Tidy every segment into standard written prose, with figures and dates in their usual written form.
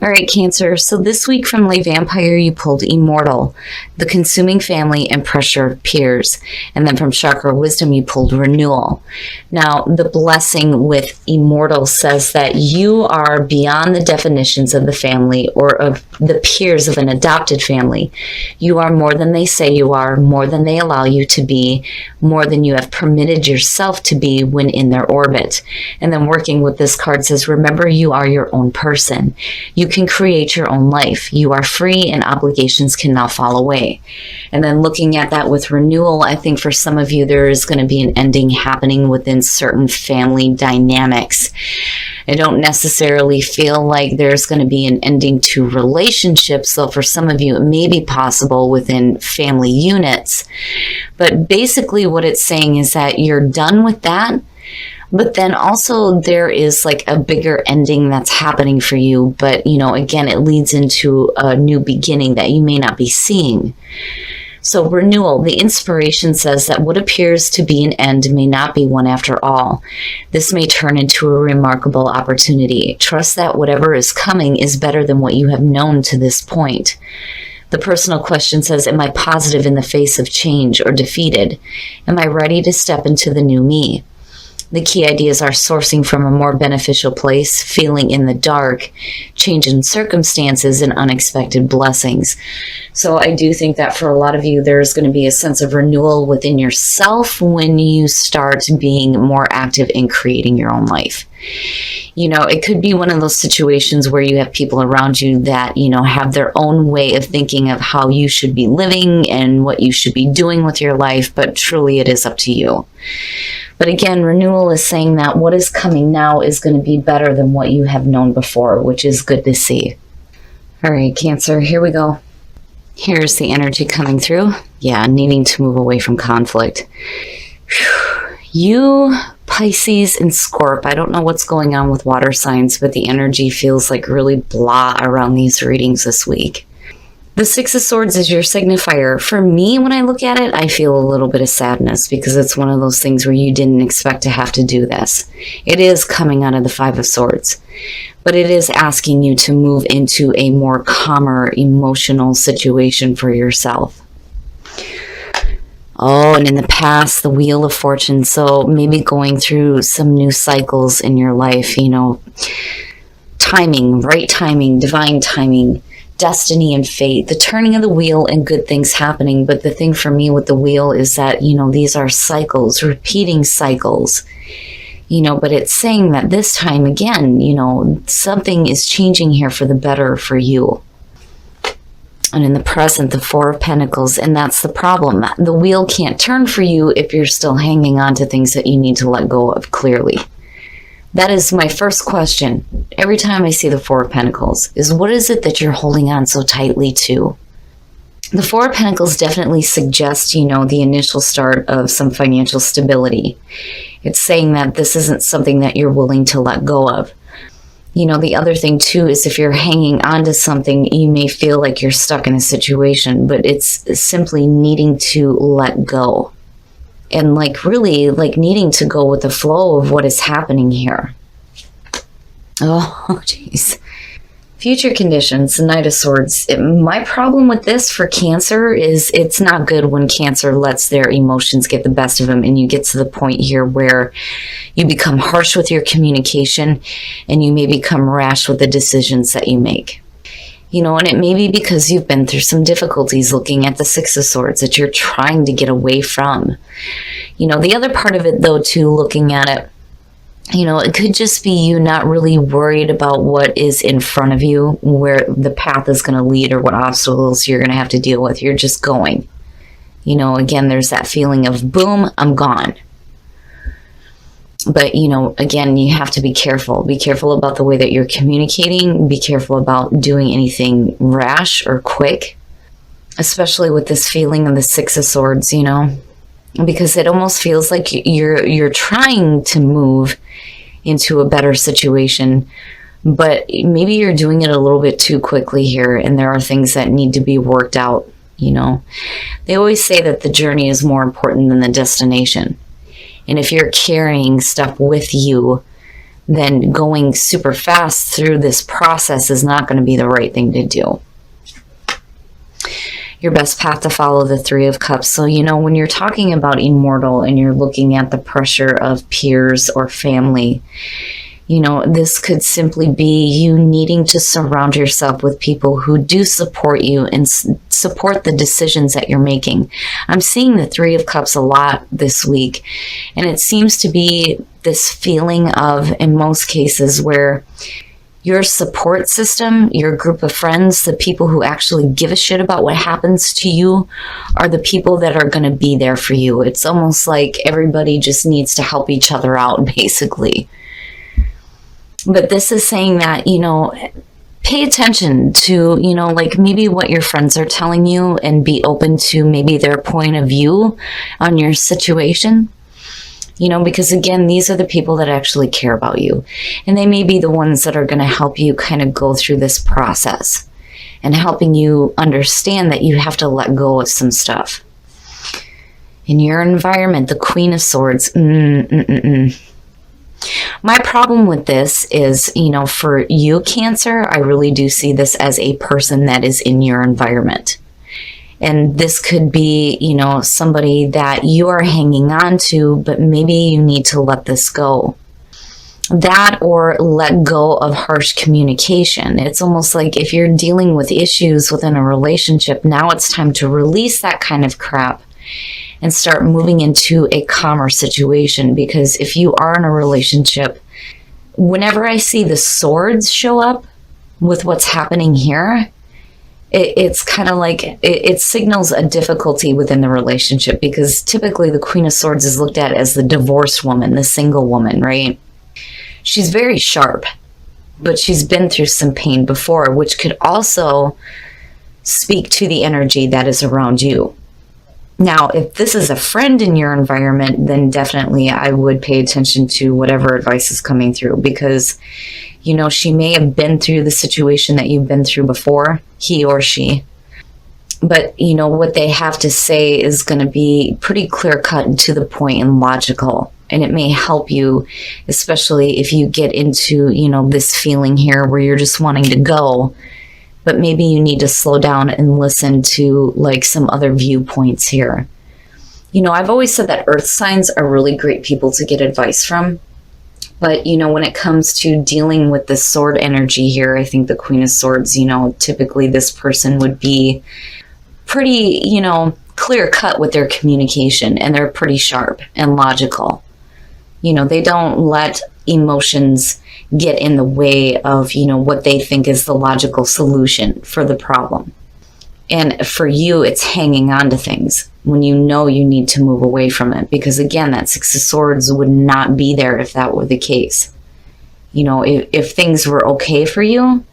All right, Cancer. So this week from Lay Vampire, you pulled Immortal, the consuming family, and pressure peers. And then from Chakra Wisdom, you pulled Renewal. Now, the blessing with Immortal says that you are beyond the definitions of the family or of the peers of an adopted family. You are more than they say you are, more than they allow you to be, more than you have permitted yourself to be when in their orbit. And then working with this card says, remember, you are your own person. You can create your own life. You are free and obligations can now fall away. And then looking at that with Renewal, I think for some of you, there is going to be an ending happening within certain family dynamics. I don't necessarily feel like there's going to be an ending to relationships, though for some of you, it may be possible within family units. But basically what it's saying is that you're done with that. But then also there is like a bigger ending that's happening for you. But, you know, again, it leads into a new beginning that you may not be seeing. So Renewal, the inspiration says that what appears to be an end may not be one after all. This may turn into a remarkable opportunity. Trust that whatever is coming is better than what you have known to this point. The personal question says, am I positive in the face of change or defeated? Am I ready to step into the new me? The key ideas are sourcing from a more beneficial place, feeling in the dark, change in circumstances, and unexpected blessings. So I do think that for a lot of you, there's going to be a sense of renewal within yourself when you start being more active in creating your own life. You know, it could be one of those situations where you have people around you that, you know, have their own way of thinking of how you should be living and what you should be doing with your life, but truly it is up to you. But again, Renewal is saying that what is coming now is going to be better than what you have known before, which is good to see. All right, Cancer, here we go. Here's the energy coming through. Yeah, needing to move away from conflict. You, Pisces, and Scorp, I don't know what's going on with water signs, but the energy feels like really blah around these readings this week. The Six of Swords is your signifier. For me, when I look at it, I feel a little bit of sadness because it's one of those things where you didn't expect to have to do this. It is coming out of the Five of Swords, but it is asking you to move into a more calmer emotional situation for yourself. Oh, and in the past, the Wheel of Fortune. So maybe going through some new cycles in your life, you know, timing, right timing, divine timing, destiny and fate, the turning of the wheel and good things happening. But the thing for me with the wheel is that, you know, these are cycles, repeating cycles, you know, but it's saying that this time again, you know, something is changing here for the better for you. And in the present, the Four of Pentacles, and that's the problem. The wheel can't turn for you if you're still hanging on to things that you need to let go of, clearly. That is my first question. Every time I see the Four of Pentacles is, what is it that you're holding on so tightly to? The Four of Pentacles definitely suggests, you know, the initial start of some financial stability. It's saying that this isn't something that you're willing to let go of. You know, the other thing too is if you're hanging on to something, you may feel like you're stuck in a situation, but it's simply needing to let go. And like really like needing to go with the flow of what is happening here. Oh, geez. Future conditions, the Knight of Swords. My problem with this for Cancer is it's not good when Cancer lets their emotions get the best of them and you get to the point here where you become harsh with your communication and you may become rash with the decisions that you make. You know, and it may be because you've been through some difficulties looking at the Six of Swords that you're trying to get away from. You know, the other part of it, though, too, looking at it, you know, it could just be you not really worried about what is in front of you, where the path is going to lead or what obstacles you're going to have to deal with. You're just going. You know, again, there's that feeling of, boom, I'm gone. But, you know, again, you have to be careful. Be careful about the way that you're communicating. Be careful about doing anything rash or quick, especially with this feeling of the Six of Swords, you know, because it almost feels like you're trying to move into a better situation, but maybe you're doing it a little bit too quickly here, and there are things that need to be worked out, you know. They always say that the journey is more important than the destination. And if you're carrying stuff with you then going super fast through this process is not going to be the right thing to do. Your best path to follow, the Three of Cups. So, when you're talking about immortal and you're looking at the pressure of peers or family, this could simply be you needing to surround yourself with people who do support you and support the decisions that you're making. I'm seeing the Three of Cups a lot this week, and it seems to be this feeling of, in most cases, where your support system, your group of friends, the people who actually give a shit about what happens to you are the people that are going to be there for you. It's almost like everybody just needs to help each other out, basically. But this is saying that, pay attention to, like maybe what your friends are telling you and be open to maybe their point of view on your situation. Because again, these are the people that actually care about you. And they may be the ones that are going to help you kind of go through this process and helping you understand that you have to let go of some stuff. In your environment, the Queen of Swords. My problem with this is, for you, Cancer, I really do see this as a person that is in your environment. And this could be, somebody that you are hanging on to, but maybe you need to let this go. That or let go of harsh communication. It's almost like if you're dealing with issues within a relationship, now it's time to release that kind of crap and start moving into a calmer situation. Because if you are in a relationship, whenever I see the swords show up with what's happening here, it's kind of like it signals a difficulty within the relationship, because typically the Queen of Swords is looked at as the divorced woman, the single woman, right? She's very sharp, but she's been through some pain before, which could also speak to the energy that is around you. Now, if this is a friend in your environment, then definitely I would pay attention to whatever advice is coming through, because she may have been through the situation that you've been through before, he or she. But, what they have to say is going to be pretty clear-cut and to the point and logical. And it may help you, especially if you get into, this feeling here where you're just wanting to go. But maybe you need to slow down and listen to, like, some other viewpoints here. I've always said that earth signs are really great people to get advice from. But, when it comes to dealing with the sword energy here, I think the Queen of Swords, typically this person would be pretty, clear cut with their communication, and they're pretty sharp and logical. They don't let emotions get in the way of, what they think is the logical solution for the problem. And for you, it's hanging on to things when you need to move away from it. Because again, that Six of Swords would not be there if that were the case. If things were okay for you,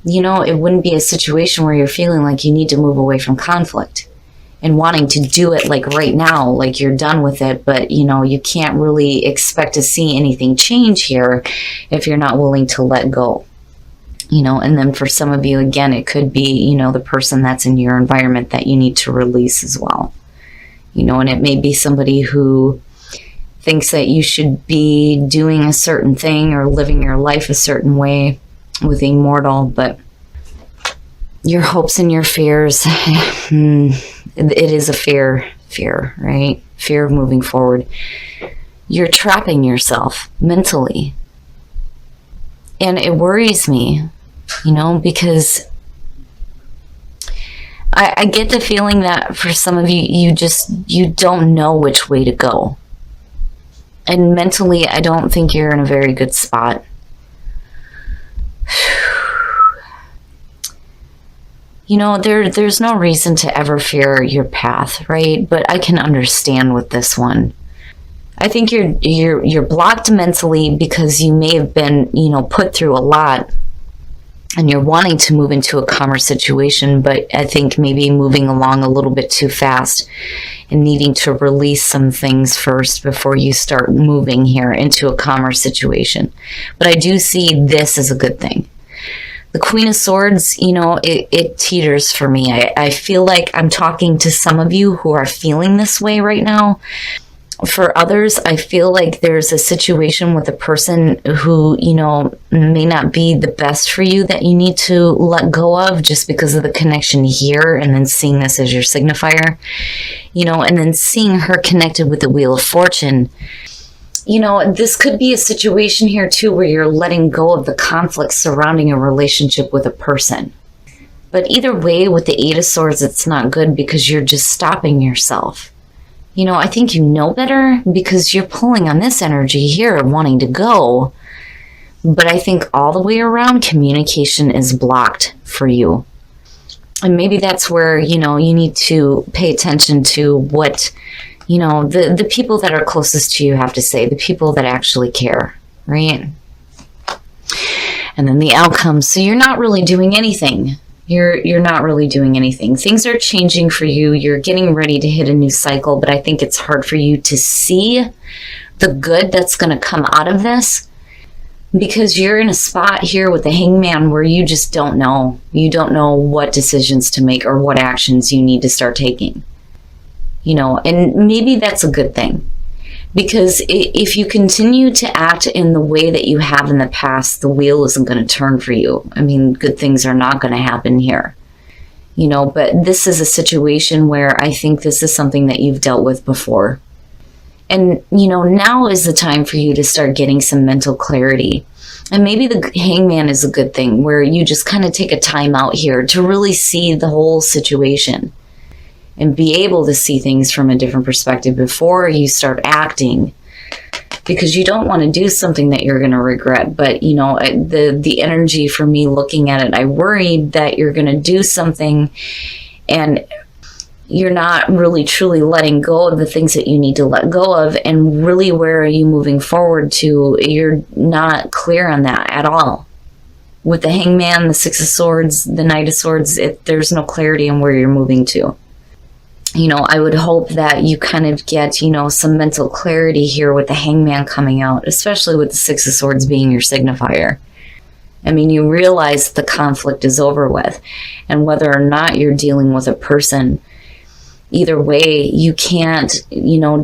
it wouldn't be a situation where you're feeling like you need to move away from conflict and wanting to do it like right now, like you're done with it. But, you can't really expect to see anything change here if you're not willing to let go. And then for some of you, again, it could be, the person that's in your environment that you need to release as well. And it may be somebody who thinks that you should be doing a certain thing or living your life a certain way with immortal, but your hopes and your fears, it is a fear, right? Fear of moving forward. You're trapping yourself mentally. And it worries me, because I get the feeling that for some of you, you don't know which way to go. And mentally, I don't think you're in a very good spot. There's no reason to ever fear your path, right? But I can understand with this one. I think you're blocked mentally because you may have been, put through a lot, and you're wanting to move into a calmer situation, but I think maybe moving along a little bit too fast and needing to release some things first before you start moving here into a calmer situation. But I do see this as a good thing. The Queen of Swords, it teeters for me. I feel like I'm talking to some of you who are feeling this way right now. For others, I feel like there's a situation with a person who, may not be the best for you that you need to let go of just because of the connection here, and then seeing this as your signifier, and then seeing her connected with the Wheel of Fortune. This could be a situation here too where you're letting go of the conflict surrounding a relationship with a person. But either way, with the Eight of Swords, it's not good because you're just stopping yourself. I think you know better because you're pulling on this energy here of wanting to go. But I think all the way around, communication is blocked for you. And maybe that's where, you need to pay attention to what, the people that are closest to you have to say, the people that actually care, right? And then the outcome. So you're not really doing anything. You're not really doing anything. Things are changing for you. You're getting ready to hit a new cycle, but I think it's hard for you to see the good that's going to come out of this because you're in a spot here with the Hangman where you just don't know. You don't know what decisions to make or what actions you need to start taking. And maybe that's a good thing. Because if you continue to act in the way that you have in the past, the wheel isn't going to turn for you. I mean, good things are not going to happen here. But this is a situation where I think this is something that you've dealt with before. And, now is the time for you to start getting some mental clarity. And maybe the Hangman is a good thing where you just kind of take a time out here to really see the whole situation. And be able to see things from a different perspective before you start acting, because you don't want to do something that you're going to regret. But the energy for me looking at it, I worried that you're going to do something and you're not really truly letting go of the things that you need to let go of. And really, where are you moving forward to? You're not clear on that at all. With the Hangman, the Six of Swords, the Knight of Swords, there's no clarity on where you're moving to. I would hope that you kind of get, some mental clarity here with the Hangman coming out, especially with the Six of Swords being your signifier. I mean, you realize the conflict is over with, and whether or not you're dealing with a person, either way, you can't,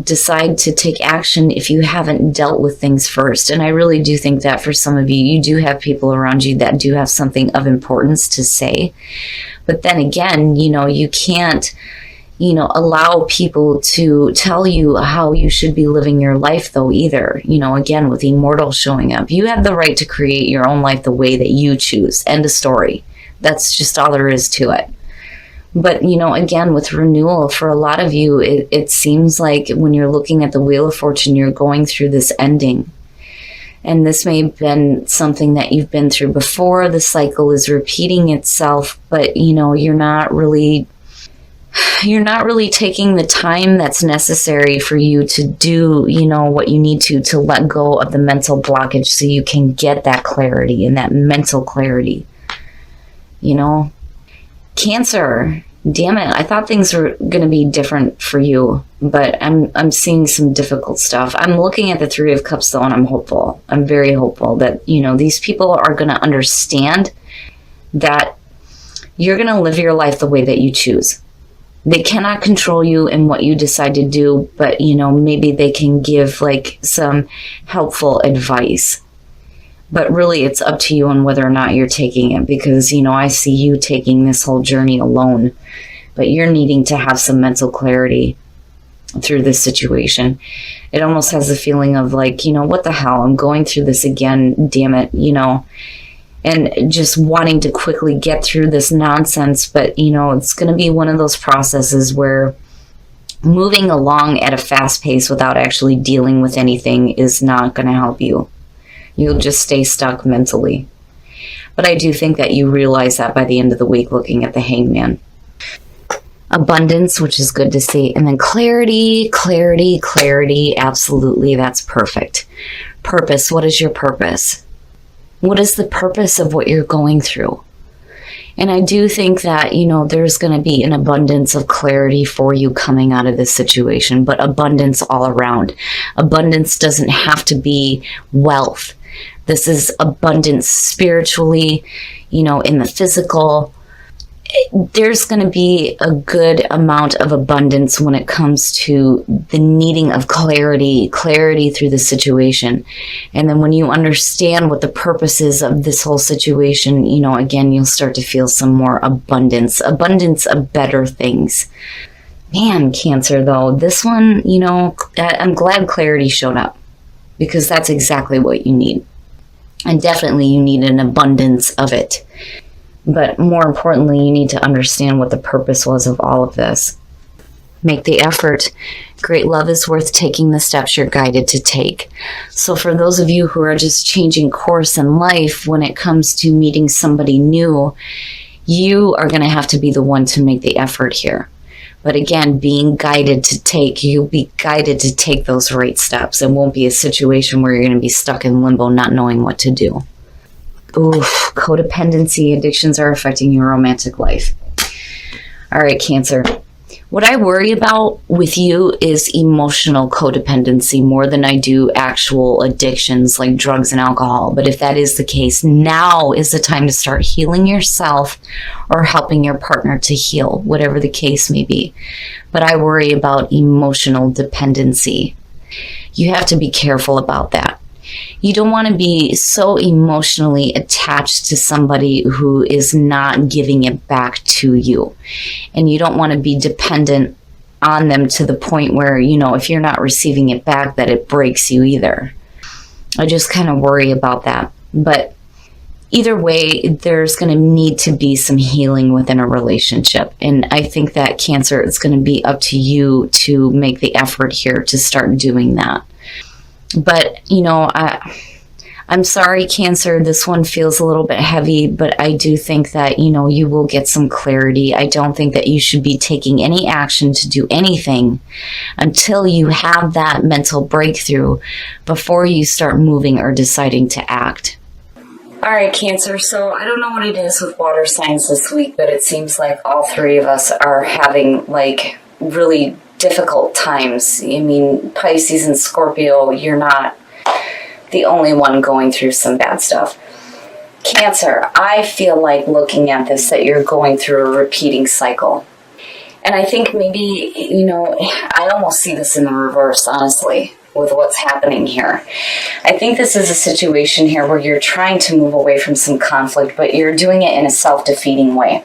decide to take action if you haven't dealt with things first. And I really do think that for some of you, you do have people around you that do have something of importance to say. But then again, you can't, allow people to tell you how you should be living your life though either. Again, with Immortal showing up, you have the right to create your own life the way that you choose. End of story. That's just all there is to it. But, again, with renewal, for a lot of you, it seems like when you're looking at the Wheel of Fortune, you're going through this ending. And this may have been something that you've been through before. The cycle is repeating itself, but, you're not really taking the time that's necessary for you to do, what you need to let go of the mental blockage so you can get that clarity and that mental clarity. Cancer, damn it. I thought things were going to be different for you, but I'm seeing some difficult stuff. I'm looking at the Three of Cups though, and I'm hopeful. I'm very hopeful that, these people are going to understand that you're going to live your life the way that you choose. They cannot control you and what you decide to do, but, maybe they can give some helpful advice. But really, it's up to you on whether or not you're taking it, because, I see you taking this whole journey alone, but you're needing to have some mental clarity through this situation. It almost has the feeling of what the hell? I'm going through this again, damn it, and just wanting to quickly get through this nonsense. But, it's going to be one of those processes where moving along at a fast pace without actually dealing with anything is not going to help you. You'll just stay stuck mentally. But I do think that you realize that by the end of the week looking at the Hangman. Abundance, which is good to see. And then clarity. Absolutely, that's perfect. Purpose, what is your purpose? What is the purpose of what you're going through? And I do think that, there's going to be an abundance of clarity for you coming out of this situation, but abundance all around. Abundance doesn't have to be wealth. This is abundance spiritually, in the physical. there's going to be a good amount of abundance when it comes to the needing of clarity through the situation. And then when you understand what the purpose is of this whole situation, again, you'll start to feel some more abundance of better things. Man, Cancer, though, this one, I'm glad clarity showed up, because that's exactly what you need. And definitely you need an abundance of it. But more importantly, you need to understand what the purpose was of all of this. Make the effort. Great love is worth taking the steps you're guided to take. So for those of you who are just changing course in life when it comes to meeting somebody new, you are going to have to be the one to make the effort here. But again, you'll be guided to take those right steps. It won't be a situation where you're going to be stuck in limbo, not knowing what to do. Oof, codependency addictions are affecting your romantic life. All right, Cancer. What I worry about with you is emotional codependency more than I do actual addictions like drugs and alcohol. But if that is the case, now is the time to start healing yourself or helping your partner to heal, whatever the case may be. But I worry about emotional dependency. You have to be careful about that. You don't want to be so emotionally attached to somebody who is not giving it back to you. And you don't want to be dependent on them to the point where, if you're not receiving it back, that it breaks you either. I just kind of worry about that. But either way, there's going to need to be some healing within a relationship. And I think that, Cancer, it's going to be up to you to make the effort here to start doing that. But, I'm sorry, Cancer, this one feels a little bit heavy, but I do think that, you will get some clarity. I don't think that you should be taking any action to do anything until you have that mental breakthrough before you start moving or deciding to act. All right, Cancer, so I don't know what it is with water signs this week, but it seems like all three of us are having, really difficult times. I mean, Pisces and Scorpio, you're not the only one going through some bad stuff. Cancer, I feel like looking at this that you're going through a repeating cycle. And I think maybe, I almost see this in the reverse, honestly, with what's happening here. I think this is a situation here where you're trying to move away from some conflict, but you're doing it in a self-defeating way.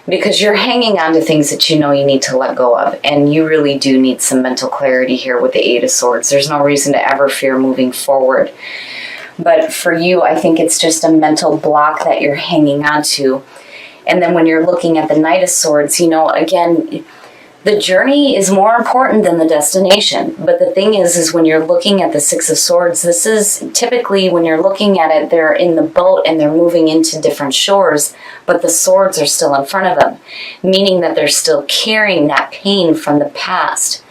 Because you're hanging on to things that you need to let go of. And you really do need some mental clarity here with the Eight of Swords. There's no reason to ever fear moving forward. But for you, I think it's just a mental block that you're hanging on to. And then when you're looking at the Knight of Swords, again, the journey is more important than the destination. But the thing is when you're looking at the Six of Swords, this is typically when you're looking at it, they're in the boat and they're moving into different shores, but the swords are still in front of them, meaning that they're still carrying that pain from the past.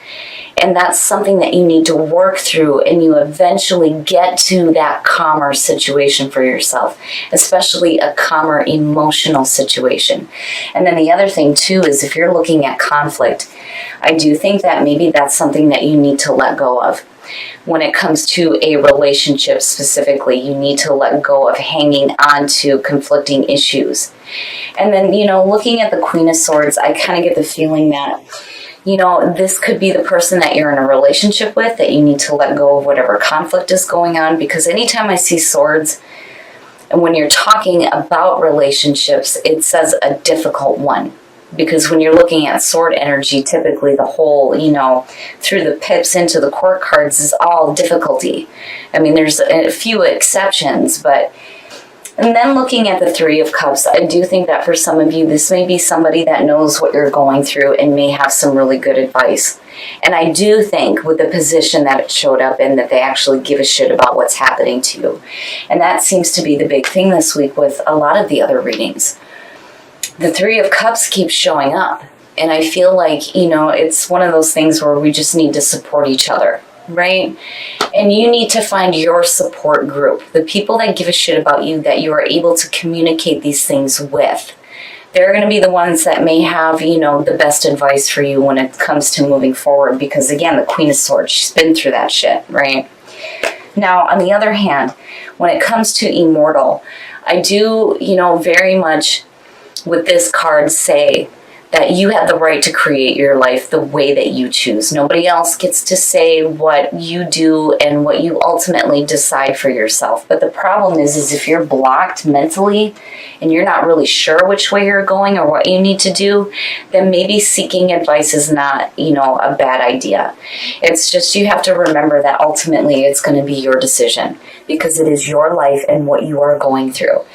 And that's something that you need to work through, and you eventually get to that calmer situation for yourself, especially a calmer emotional situation. And then the other thing too is if you're looking at conflict, I do think that maybe that's something that you need to let go of. When it comes to a relationship specifically, you need to let go of hanging on to conflicting issues. And then, looking at the Queen of Swords, I kind of get the feeling that this could be the person that you're in a relationship with, that you need to let go of whatever conflict is going on. Because anytime I see swords, and when you're talking about relationships, it says a difficult one. Because when you're looking at sword energy, typically the whole, through the pips into the court cards is all difficulty. I mean, there's a few exceptions, but... And then looking at the Three of Cups, I do think that for some of you, this may be somebody that knows what you're going through and may have some really good advice. And I do think with the position that it showed up in, that they actually give a shit about what's happening to you. And that seems to be the big thing this week with a lot of the other readings. The Three of Cups keeps showing up. And I feel like, it's one of those things where we just need to support each other. Right? And you need to find your support group, the people that give a shit about you, that you are able to communicate these things with. They're going to be the ones that may have, the best advice for you when it comes to moving forward. Because again, the Queen of Swords, she's been through that shit, right? Now, on the other hand, when it comes to Immortal, I do, very much with this card say that you have the right to create your life the way that you choose. Nobody else gets to say what you do and what you ultimately decide for yourself. But the problem is if you're blocked mentally and you're not really sure which way you're going or what you need to do, then maybe seeking advice is not, a bad idea. It's just you have to remember that ultimately it's going to be your decision because it is your life and what you are going through.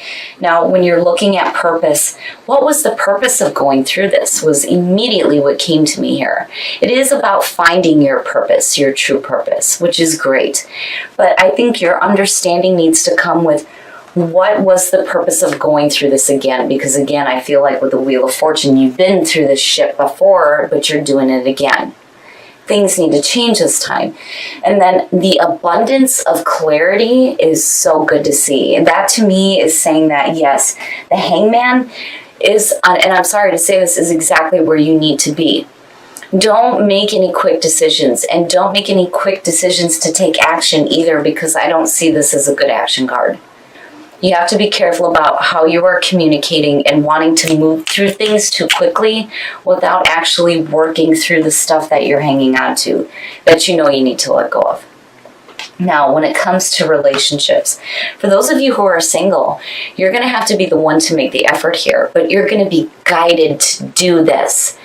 Now, when you're looking at purpose, what was the purpose of going through this was immediately what came to me here. It is about finding your purpose, your true purpose, which is great. But I think your understanding needs to come with what was the purpose of going through this again? Because again, I feel like with the Wheel of Fortune, you've been through this shit before, but you're doing it again. Things need to change this time. And then the abundance of clarity is so good to see. And that to me is saying that, yes, the Hangman is, and I'm sorry to say this, is exactly where you need to be. Don't make any quick decisions, and don't make any quick decisions to take action either, because I don't see this as a good action card. You have to be careful about how you are communicating and wanting to move through things too quickly without actually working through the stuff that you're hanging on to that you know you need to let go of. Now, when it comes to relationships, for those of you who are single, you're going to have to be the one to make the effort here, but you're going to be guided to do this.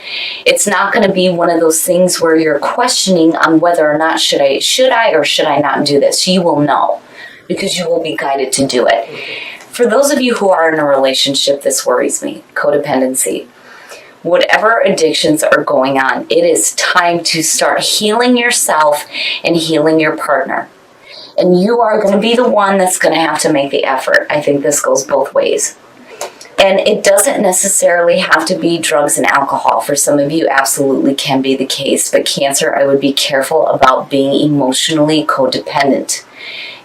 It's not going to be one of those things where you're questioning on whether or not should I or should I not do this. You will know, because you will be guided to do it. For those of you who are in a relationship, this worries me, codependency. Whatever addictions are going on, it is time to start healing yourself and healing your partner. And you are going to be the one that's going to have to make the effort. I think this goes both ways. And it doesn't necessarily have to be drugs and alcohol. For some of you, absolutely can be the case. But Cancer, I would be careful about being emotionally codependent.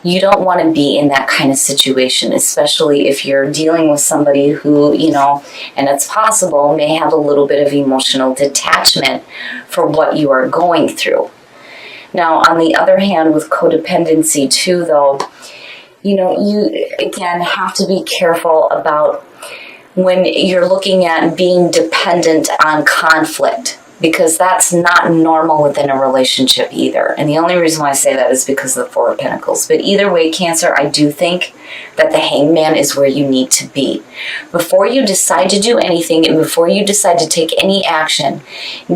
You don't want to be in that kind of situation, especially if you're dealing with somebody who, and it's possible, may have a little bit of emotional detachment for what you are going through. Now, on the other hand, with codependency too, though, you, again, have to be careful about when you're looking at being dependent on conflict, because that's not normal within a relationship either. And the only reason why I say that is because of the Four of Pentacles. But either way, Cancer, I do think that the Hangman is where you need to be. Before you decide to do anything and before you decide to take any action,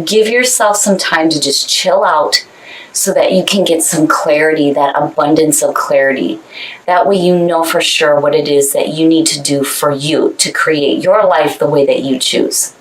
give yourself some time to just chill out so that you can get some clarity, that abundance of clarity. That way you know for sure what it is that you need to do for you to create your life the way that you choose.